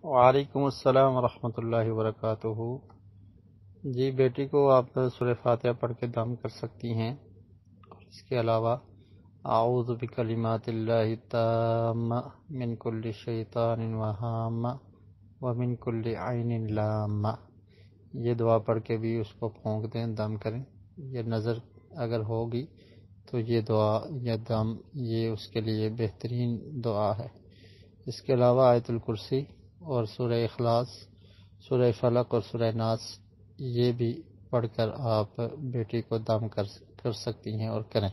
وعلیکم السلام ورحمۃ اللہ وبرکاتہ۔ جی، بیٹی کو آپ سورہ فاتحہ پڑھ کے دم کر سکتی ہیں، اور اس کے علاوہ اعوذ بکلمات اللہ التامہ من کل شیطان وہامہ ومن کل عین لامہ، یہ دعا پڑھ کے بھی اس کو پھونک دیں، دم کریں۔ یہ نظر اگر ہوگی تو یہ دعا یا دم یہ اس کے لیے بہترین دعا ہے۔ اس کے علاوہ آیت الکرسی اور سورہ اخلاص، سورہ فلق اور سورہ ناس، یہ بھی پڑھ کر آپ بیٹی کو دم کر سکتی ہیں اور کریں۔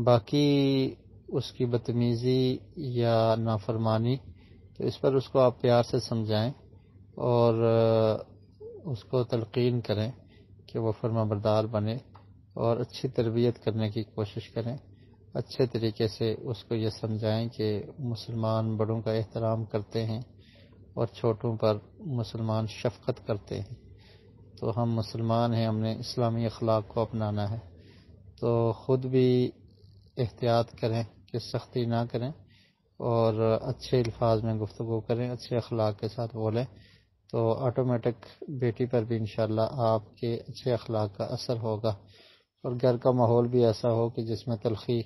باقی اس کی بدتمیزی یا نافرمانی، تو اس پر اس کو آپ پیار سے سمجھائیں اور اس کو تلقین کریں کہ وہ فرما بردار بنے، اور اچھی تربیت کرنے کی کوشش کریں۔ اچھے طریقے سے اس کو یہ سمجھائیں کہ مسلمان بڑوں کا احترام کرتے ہیں اور چھوٹوں پر مسلمان شفقت کرتے ہیں۔ تو ہم مسلمان ہیں، ہم نے اسلامی اخلاق کو اپنانا ہے، تو خود بھی احتیاط کریں کہ سختی نہ کریں اور اچھے الفاظ میں گفتگو کریں، اچھے اخلاق کے ساتھ بولیں، تو آٹومیٹک بیٹی پر بھی انشاءاللہ آپ کے اچھے اخلاق کا اثر ہوگا، اور گھر کا ماحول بھی ایسا ہو کہ جس میں تلخی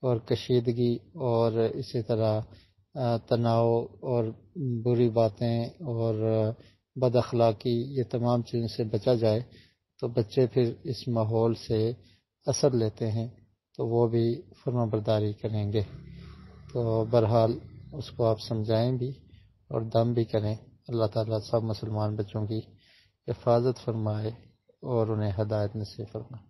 اور کشیدگی اور اسی طرح تناؤ اور بری باتیں اور بد اخلاقی، یہ تمام چیزوں سے بچا جائے، تو بچے پھر اس ماحول سے اثر لیتے ہیں، تو وہ بھی فرما برداری کریں گے۔ تو بہرحال اس کو آپ سمجھائیں بھی اور دم بھی کریں۔ اللہ تعالیٰ سب مسلمان بچوں کی حفاظت فرمائے اور انہیں ہدایت نصیب فرمائے۔